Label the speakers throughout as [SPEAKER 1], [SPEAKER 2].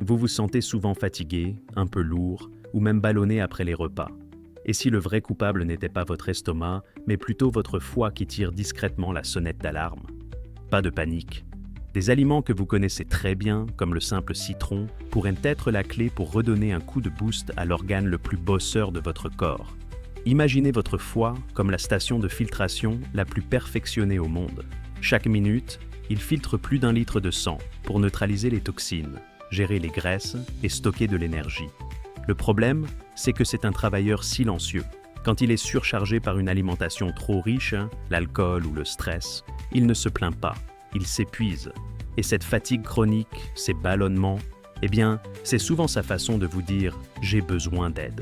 [SPEAKER 1] Vous vous sentez souvent fatigué, un peu lourd, ou même ballonné après les repas. Et si le vrai coupable n'était pas votre estomac, mais plutôt votre foie qui tire discrètement la sonnette d'alarme? Pas de panique. Des aliments que vous connaissez très bien, comme le simple citron, pourraient être la clé pour redonner un coup de boost à l'organe le plus bosseur de votre corps. Imaginez votre foie comme la station de filtration la plus perfectionnée au monde. Chaque minute, il filtre plus d'1 litre de sang pour neutraliser les toxines, gérer les graisses et stocker de l'énergie. Le problème, c'est que c'est un travailleur silencieux. Quand il est surchargé par une alimentation trop riche, l'alcool ou le stress, il ne se plaint pas, il s'épuise. Et cette fatigue chronique, ces ballonnements, eh bien, c'est souvent sa façon de vous dire « j'ai besoin d'aide ».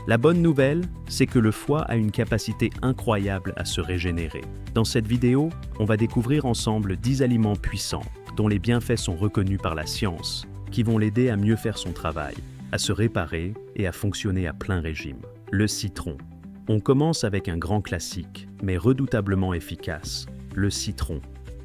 [SPEAKER 1] La bonne nouvelle, c'est que le foie a une capacité incroyable à se régénérer. Dans cette vidéo, on va découvrir ensemble 10 aliments puissants, dont les bienfaits sont reconnus par la science, qui vont l'aider à mieux faire son travail, à se réparer et à fonctionner à plein régime. Le citron. On commence avec un grand classique, mais redoutablement efficace, le citron.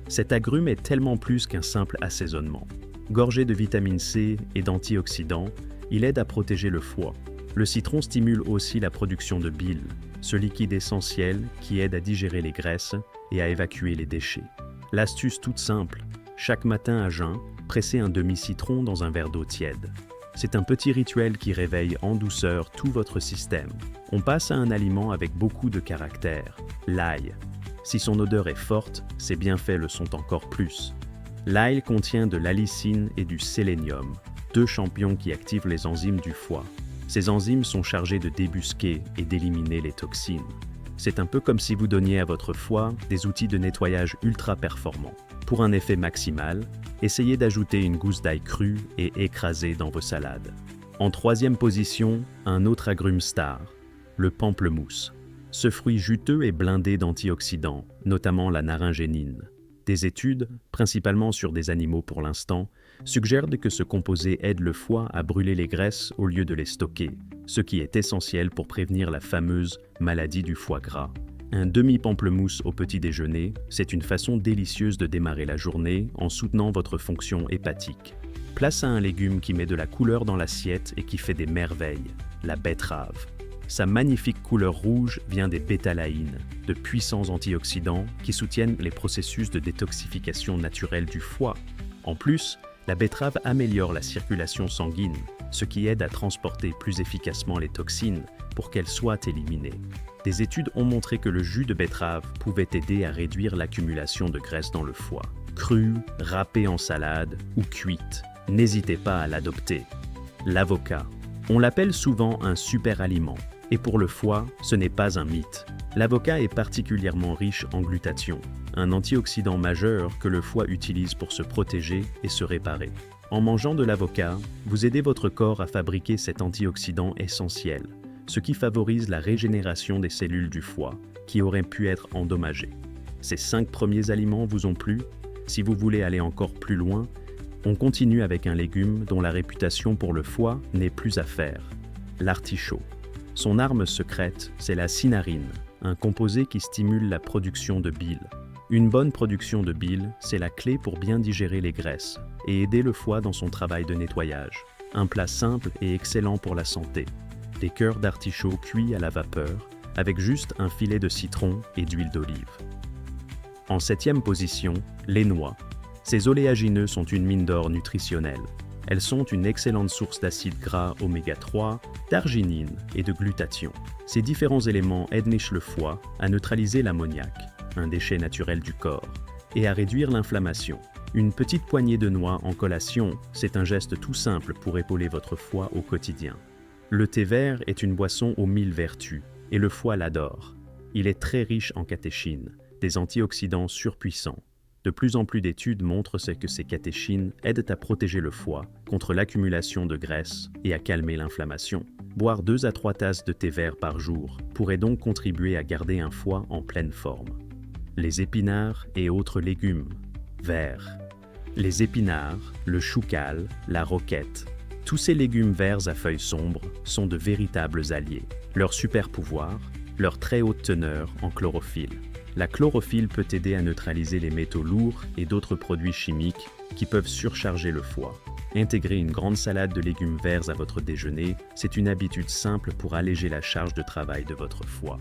[SPEAKER 1] Cet agrume est tellement plus qu'un simple assaisonnement. Gorgé de vitamine C et d'antioxydants, il aide à protéger le foie. Le citron stimule aussi la production de bile, ce liquide essentiel qui aide à digérer les graisses et à évacuer les déchets. L'astuce toute simple, chaque matin à jeun, pressez un demi-citron dans un verre d'eau tiède. C'est un petit rituel qui réveille en douceur tout votre système. On passe à un aliment avec beaucoup de caractère, l'ail. Si son odeur est forte, ses bienfaits le sont encore plus. L'ail contient de l'allicine et du sélénium, 2 champions qui activent les enzymes du foie. Ces enzymes sont chargées de débusquer et d'éliminer les toxines. C'est un peu comme si vous donniez à votre foie des outils de nettoyage ultra performants. Pour un effet maximal, essayez d'ajouter une gousse d'ail crue et écrasée dans vos salades. En 3e position, un autre agrume star, le pamplemousse. Ce fruit juteux est blindé d'antioxydants, notamment la naringénine. Des études, principalement sur des animaux pour l'instant, suggèrent que ce composé aide le foie à brûler les graisses au lieu de les stocker, ce qui est essentiel pour prévenir la fameuse maladie du foie gras. Un demi-pamplemousse au petit déjeuner, c'est une façon délicieuse de démarrer la journée en soutenant votre fonction hépatique. Place à un légume qui met de la couleur dans l'assiette et qui fait des merveilles, la betterave. Sa magnifique couleur rouge vient des bétalaïnes, de puissants antioxydants qui soutiennent les processus de détoxification naturelle du foie. En plus, la betterave améliore la circulation sanguine, ce qui aide à transporter plus efficacement les toxines pour qu'elles soient éliminées. Des études ont montré que le jus de betterave pouvait aider à réduire l'accumulation de graisse dans le foie. Crue, râpée en salade ou cuite, n'hésitez pas à l'adopter. L'avocat. On l'appelle souvent un super aliment. Et pour le foie, ce n'est pas un mythe. L'avocat est particulièrement riche en glutathion, un antioxydant majeur que le foie utilise pour se protéger et se réparer. En mangeant de l'avocat, vous aidez votre corps à fabriquer cet antioxydant essentiel, ce qui favorise la régénération des cellules du foie, qui auraient pu être endommagées. Ces 5 premiers aliments vous ont plu? Si vous voulez aller encore plus loin, on continue avec un légume dont la réputation pour le foie n'est plus à faire, l'artichaut. Son arme secrète, c'est la cynarine, un composé qui stimule la production de bile. Une bonne production de bile, c'est la clé pour bien digérer les graisses et aider le foie dans son travail de nettoyage. Un plat simple et excellent pour la santé. Des cœurs d'artichaut cuits à la vapeur, avec juste un filet de citron et d'huile d'olive. En 7e position, les noix. Ces oléagineux sont une mine d'or nutritionnelle. Elles sont une excellente source d'acides gras oméga 3, d'arginine et de glutathion. Ces différents éléments aident le foie à neutraliser l'ammoniac, un déchet naturel du corps, et à réduire l'inflammation. Une petite poignée de noix en collation, c'est un geste tout simple pour épauler votre foie au quotidien. Le thé vert est une boisson aux 1000 vertus, et le foie l'adore. Il est très riche en catéchines, des antioxydants surpuissants. De plus en plus d'études montrent que ces catéchines aident à protéger le foie contre l'accumulation de graisse et à calmer l'inflammation. Boire 2 à 3 tasses de thé vert par jour pourrait donc contribuer à garder un foie en pleine forme. Les épinards et autres légumes verts. Les épinards, le choucal, la roquette, tous ces légumes verts à feuilles sombres sont de véritables alliés. Leur super pouvoir, leur très haute teneur en chlorophylle. La chlorophylle peut aider à neutraliser les métaux lourds et d'autres produits chimiques qui peuvent surcharger le foie. Intégrer une grande salade de légumes verts à votre déjeuner, c'est une habitude simple pour alléger la charge de travail de votre foie.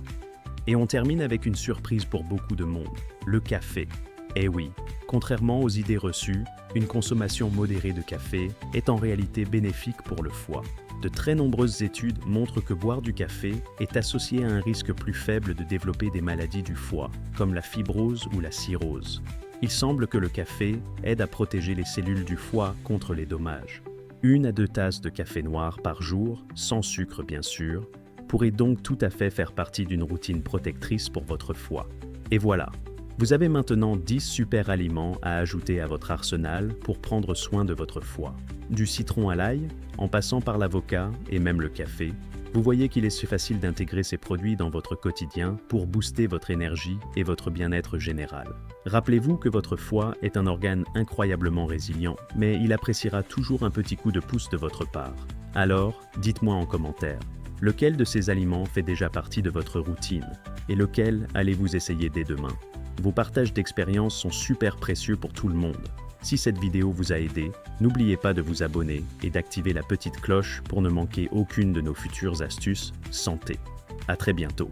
[SPEAKER 1] Et on termine avec une surprise pour beaucoup de monde, le café. Eh oui, contrairement aux idées reçues, une consommation modérée de café est en réalité bénéfique pour le foie. De très nombreuses études montrent que boire du café est associé à un risque plus faible de développer des maladies du foie, comme la fibrose ou la cirrhose. Il semble que le café aide à protéger les cellules du foie contre les dommages. 1 à 2 tasses de café noir par jour, sans sucre bien sûr, pourrait donc tout à fait faire partie d'une routine protectrice pour votre foie. Et voilà, vous avez maintenant 10 super aliments à ajouter à votre arsenal pour prendre soin de votre foie. Du citron à l'ail, en passant par l'avocat et même le café, vous voyez qu'il est si facile d'intégrer ces produits dans votre quotidien pour booster votre énergie et votre bien-être général. Rappelez-vous que votre foie est un organe incroyablement résilient, mais il appréciera toujours un petit coup de pouce de votre part. Alors, dites-moi en commentaire, lequel de ces aliments fait déjà partie de votre routine et lequel allez-vous essayer dès demain? Vos partages d'expériences sont super précieux pour tout le monde. Si cette vidéo vous a aidé, n'oubliez pas de vous abonner et d'activer la petite cloche pour ne manquer aucune de nos futures astuces santé. À très bientôt.